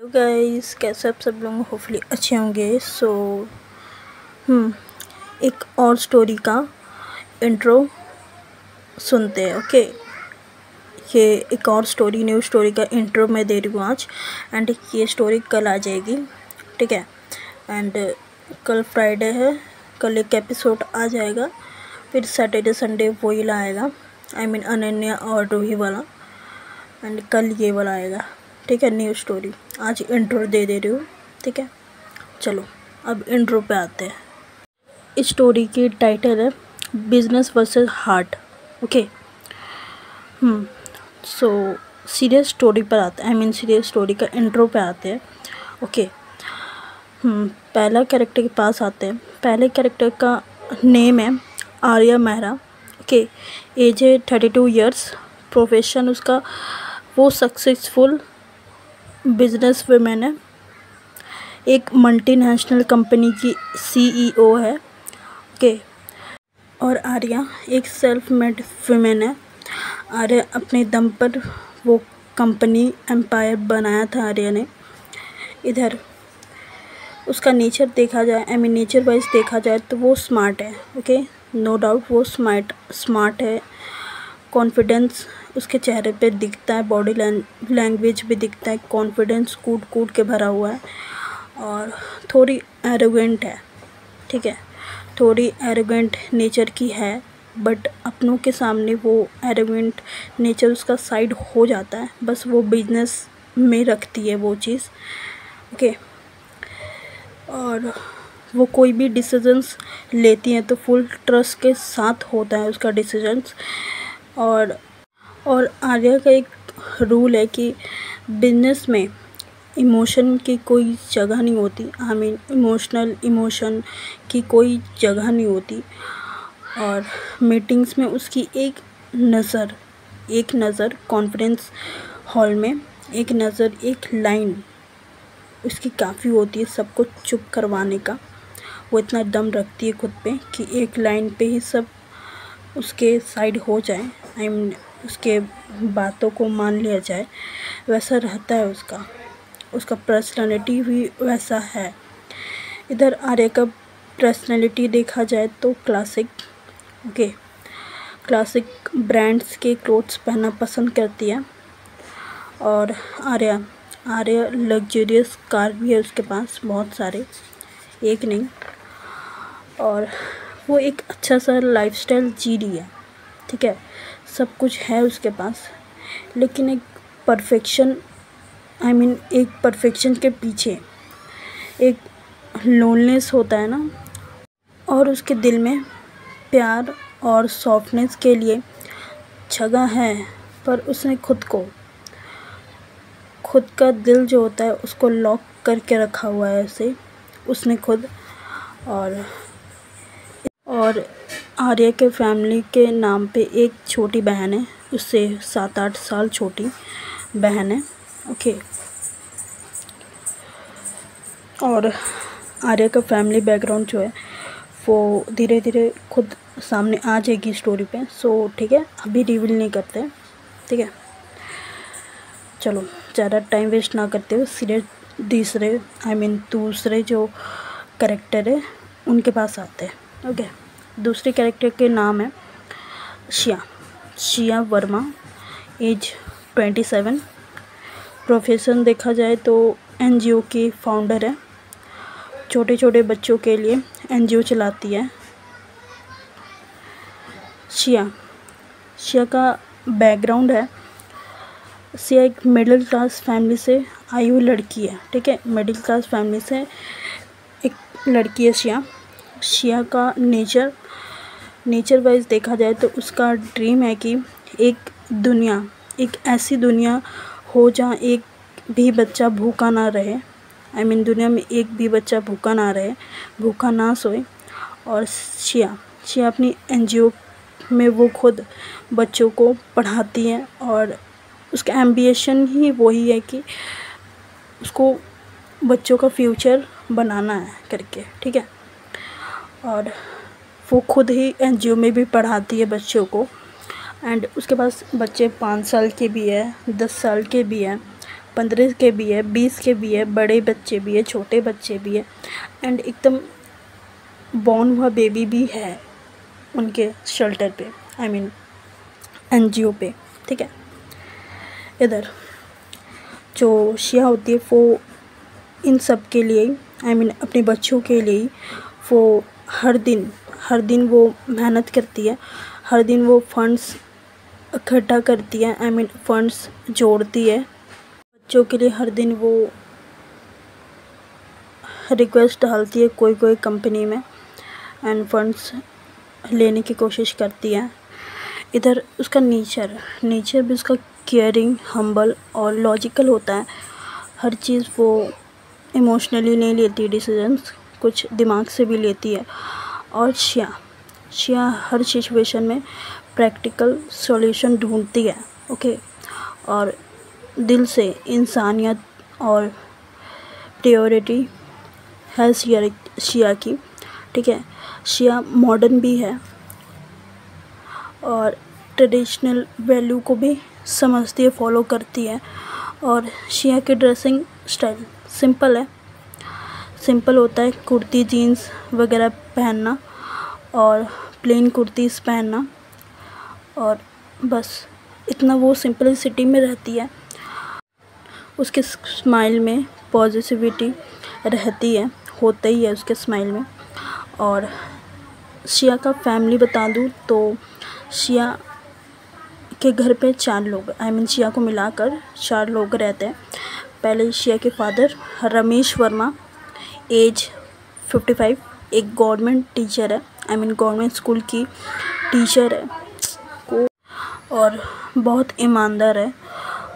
Guys, कैसे आप सब लोग होपफुली अच्छे होंगे। एक और स्टोरी का इंट्रो सुनते हैं। ओके, ये एक और स्टोरी, न्यू स्टोरी का इंट्रो मैं दे रही हूँ आज। एंड ये स्टोरी कल आ जाएगी, ठीक है। एंड कल फ्राइडे है, कल एक एपिसोड आ जाएगा, फिर सैटरडे संडे वही लाएगा, आई मीन अनन्या और रूही वाला। एंड कल ये वाला आएगा, ठीक है, न्यू स्टोरी। आज इंट्रो दे रही हूँ, ठीक है। चलो अब इंट्रो पे आते हैं। इस स्टोरी की टाइटल है business versus heart. Okay, so serious story पर आते हैं, आई मीन सीरियस स्टोरी का इंट्रो पे आते हैं। ओके, पहला कैरेक्टर के पास आते हैं। पहले कैरेक्टर का नेम है आर्या मेहरा। ओके, एज है 32 ईयर्स। प्रोफेशन उसका, वो सक्सेसफुल बिजनेस वुमेन है, एक मल्टीनेशनल कंपनी की CEO है। ओके, और आर्या एक सेल्फ मेड वुमेन है। आर्या अपने दम पर वो कंपनी एम्पायर बनाया था आर्या ने। इधर उसका नेचर देखा जाए, आई मीन नेचर वाइज देखा जाए तो वो स्मार्ट है। ओके, नो डाउट वो स्मार्ट है। कॉन्फिडेंस उसके चेहरे पे दिखता है, बॉडी लैंग्वेज भी दिखता है। कॉन्फिडेंस कूट के भरा हुआ है और थोड़ी एरोगेंट है, ठीक है, थोड़ी एरोगेंट नेचर की है। बट अपनों के सामने वो एरोगेंट नेचर उसका साइड हो जाता है, बस वो बिजनेस में रखती है वो चीज़। ओके, और वो कोई भी डिसीजंस लेती हैं तो फुल ट्रस्ट के साथ होता है उसका डिसीजंस। और आर्या का एक रूल है कि बिजनेस में इमोशन की कोई जगह नहीं होती, आई मीन इमोशन की कोई जगह नहीं होती। और मीटिंग्स में उसकी एक नज़र कॉन्फ्रेंस हॉल में एक नज़र, एक लाइन उसकी काफ़ी होती है सबको चुप करवाने का। वो इतना दम रखती है खुद पे कि एक लाइन पे ही सब उसके साइड हो जाए, आई मीन उसके बातों को मान लिया जाए। वैसा रहता है उसका पर्सनालिटी भी वैसा है। इधर आर्या का पर्सनालिटी देखा जाए तो क्लासिक ब्रांड्स के क्लोथ्स पहनना पसंद करती है। और आर्या लग्जरियस कार भी है उसके पास, बहुत सारे, एक नहीं। और वो एक अच्छा सा लाइफस्टाइल जी रही है, ठीक है, सब कुछ है उसके पास। लेकिन एक परफेक्शन के पीछे एक लोनलेस होता है ना। और उसके दिल में प्यार और सॉफ्टनेस के लिए जगह है, पर उसने खुद का दिल जो होता है उसको लॉक करके रखा हुआ है उसने खुद। और आर्या के फैमिली के नाम पे एक छोटी बहन है, उससे 7-8 साल छोटी बहन है। ओके, और आर्या का फैमिली बैकग्राउंड जो है वो धीरे धीरे खुद सामने आ जाएगी स्टोरी पे। सो ठीक है, अभी रिवील नहीं करते, ठीक है। चलो ज़्यादा टाइम वेस्ट ना करते हुए सीधे दूसरे जो कैरेक्टर है उनके पास आते हैं। ओके, दूसरे कैरेक्टर के नाम है शिया वर्मा। एज 27। प्रोफेशन देखा जाए तो NGO की फाउंडर है, छोटे छोटे बच्चों के लिए NGO चलाती है। शिया का बैकग्राउंड है, शिया एक मिडिल क्लास फैमिली से आई हुई लड़की है, ठीक है, मिडिल क्लास फैमिली से एक लड़की है शिया का नेचर वाइज देखा जाए तो उसका ड्रीम है कि एक ऐसी दुनिया हो जहाँ एक भी बच्चा भूखा ना रहे, आई मीन दुनिया में एक भी बच्चा भूखा ना सोए। और शिया अपनी NGO में वो खुद बच्चों को पढ़ाती है और उसका एम्बिशन ही वही है कि उसको बच्चों का फ्यूचर बनाना है करके, ठीक है। और वो खुद ही NGO में भी पढ़ाती है बच्चों को। एंड उसके पास बच्चे 5 साल के भी है, 10 साल के भी हैं, 15 के भी है, 20 के भी है, बड़े बच्चे भी है, छोटे बच्चे भी है, एंड एकदम बॉर्न हुआ बेबी भी है उनके शेल्टर पे, आई मीन एनजीओ पे, ठीक है। इधर जो शिया होती है वो इन सब के लिए, आई मीन अपने बच्चों के लिए वो हर दिन वो मेहनत करती है, हर दिन वो फंड्स इकट्ठा करती है, आई मीन फंड्स जोड़ती है बच्चों के लिए। हर दिन वो रिक्वेस्ट डालती है कोई कंपनी में एंड फंड्स लेने की कोशिश करती है। इधर उसका नेचर भी उसका केयरिंग, हम्बल और लॉजिकल होता है। हर चीज़ वो इमोशनली नहीं लेती डिसीजंस, कुछ दिमाग से भी लेती है। और शिया हर सिचुएशन में प्रैक्टिकल सॉल्यूशन ढूंढती है, ओके। और दिल से इंसानियत और प्रायोरिटी है शिया की, ठीक है। शिया मॉडर्न भी है और ट्रेडिशनल वैल्यू को भी समझती है, फॉलो करती है। और शिया की ड्रेसिंग स्टाइल सिंपल होता है, कुर्ती जीन्स वगैरह पहनना और प्लेन कुर्तीज़ पहनना, और बस इतना वो सिंपलिसिटी में रहती है। उसके स्माइल में पॉजिटिविटी रहती है, होता ही है उसके स्माइल में। और शिया का फैमिली बता दूँ तो शिया के घर पे 4 लोग, आई मीन शिया को मिलाकर 4 लोग रहते हैं। पहले शिया के फादर रमेश वर्मा, एज 55, एक गवर्नमेंट टीचर है, आई मीन गवर्नमेंट स्कूल की टीचर है को, और बहुत ईमानदार है।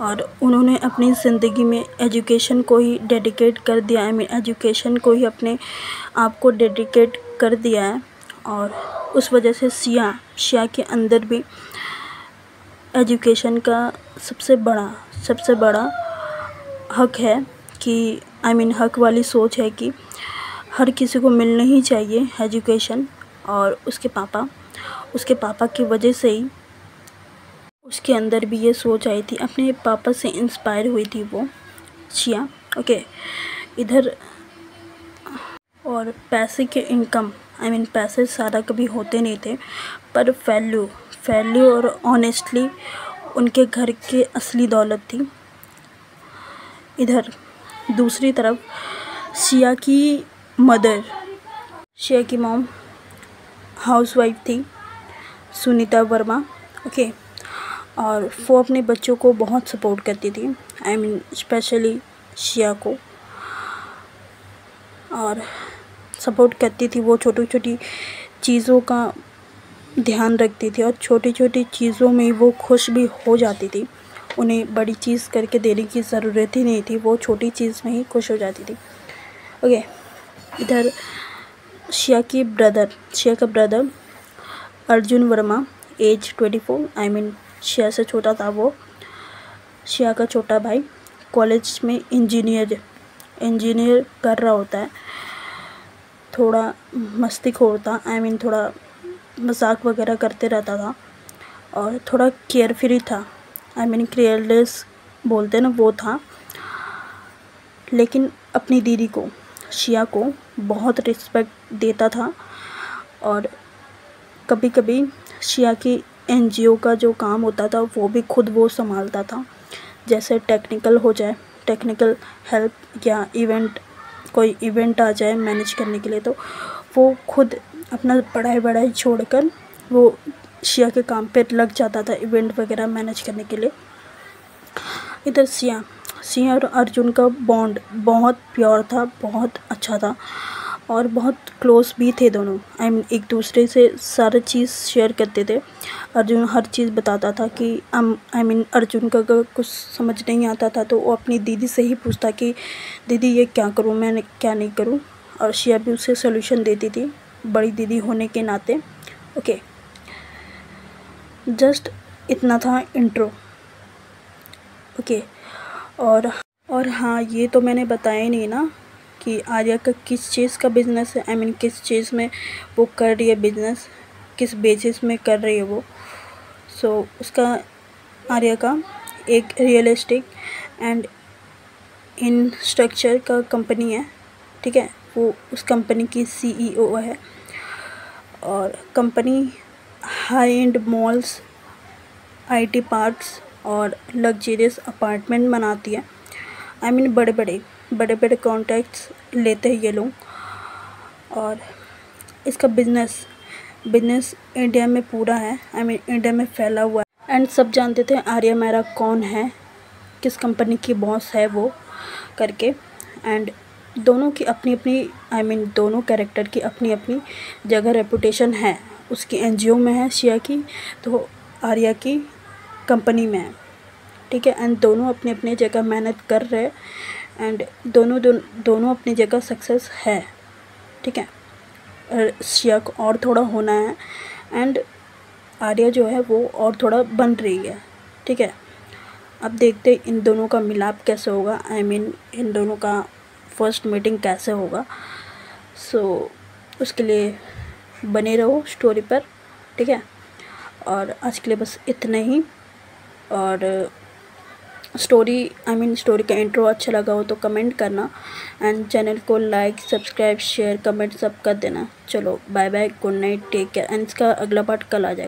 और उन्होंने अपनी ज़िंदगी में एजुकेशन को ही डेडिकेट कर दिया, आई मीन एजुकेशन को ही अपने आप को डेडिकेट कर दिया है। और उस वजह से शिया के अंदर भी एजुकेशन का सबसे बड़ा हक है कि, आई मीन हक वाली सोच है कि हर किसी को मिलना ही चाहिए एजुकेशन। और उसके पापा की वजह से ही उसके अंदर भी ये सोच आई थी, अपने पापा से इंस्पायर हुई थी वो शिया, ओके। इधर और पैसे के इनकम, आई मीन पैसे सारा कभी होते नहीं थे, पर वैल्यू और ऑनेस्टली उनके घर की असली दौलत थी। इधर दूसरी तरफ शिया की मॉम हाउसवाइफ थी, सुनीता वर्मा, ओके। और वो अपने बच्चों को बहुत सपोर्ट करती थी, आई मीन स्पेशली शिया को, और सपोर्ट करती थी। वो छोटी चीज़ों का ध्यान रखती थी और छोटी चीज़ों में वो खुश भी हो जाती थी। उन्हें बड़ी चीज़ करके देने की ज़रूरत ही नहीं थी, वो छोटी चीज़ में ही खुश हो जाती थी, ओके। इधर शिया का brother Arjun Varma, age 24, I mean Shiya से छोटा था वो। शिया का छोटा भाई कॉलेज में इंजीनियर कर रहा होता है, थोड़ा मस्तीखोर था, आई मीन थोड़ा मजाक वगैरह करते रहता था और थोड़ा केयरफ्री था, आई मीन केयरलेस बोलते ना, वो था। लेकिन अपनी दीदी को, शिया को बहुत रिस्पेक्ट देता था। और कभी कभी शिया की एनजीओ का जो काम होता था वो भी खुद वो संभालता था, जैसे टेक्निकल हेल्प या कोई इवेंट आ जाए मैनेज करने के लिए, तो वो खुद अपना पढ़ाई छोड़कर वो शिया के काम पे लग जाता था इवेंट वगैरह मैनेज करने के लिए। इधर शिया और अर्जुन का बॉन्ड बहुत प्योर था, बहुत अच्छा था और बहुत क्लोज भी थे दोनों, आई मीन एक दूसरे से सारी चीज़ शेयर करते थे। अर्जुन हर चीज़ बताता था कि आई मीन अर्जुन का अगर कुछ समझ नहीं आता था तो वो अपनी दीदी से ही पूछता कि दीदी ये क्या करूँ, मैं क्या नहीं करूँ, और शिया भी उसे सोल्यूशन देती थी बड़ी दीदी होने के नाते, ओके। जस्ट इतना था इंट्रो, ओके। और हाँ, ये तो मैंने बताया ही नहीं ना कि आर्या का किस चीज़ का बिज़नेस है, आई मीन किस चीज़ में वो कर रही है बिज़नेस, किस बेसिस में कर रही है वो। सो उसका आर्या का एक real estate and in structure का कंपनी है, ठीक है। वो उस कंपनी की CEO है और company high and malls, IT parks और लग्जरियस अपार्टमेंट बनाती है। आई मीन बड़े बड़े कॉन्ट्रैक्ट्स लेते हैं ये लोग। और इसका बिजनेस इंडिया में पूरा है, आई मीन इंडिया में फैला हुआ है। एंड सब जानते थे आर्या मेहरा कौन है, किस कंपनी की बॉस है वो करके। एंड दोनों की अपनी अपनी, आई मीन दोनों कैरेक्टर की अपनी अपनी जगह रेपुटेशन है। उसकी NGO में है श्रेया की, तो आर्या की कंपनी में है, ठीक है। एंड दोनों अपनी अपनी जगह मेहनत कर रहे हैं एंड दोनों अपनी जगह सक्सेस है, ठीक है। श्रेया को और थोड़ा होना है एंड आर्या जो है वो और थोड़ा बन रही है, ठीक है। अब देखते हैं इन दोनों का मिलाप कैसे होगा, आई मीन इन दोनों का फर्स्ट मीटिंग कैसे होगा। सो उसके लिए बने रहो स्टोरी पर, ठीक है। और आज के लिए बस इतना ही। और स्टोरी का इंट्रो अच्छा लगा हो तो कमेंट करना एंड चैनल को लाइक, सब्सक्राइब, शेयर, कमेंट सब कर देना। चलो bye bye, good night, take care. And इसका अगला पार्ट कल आ जाएगा।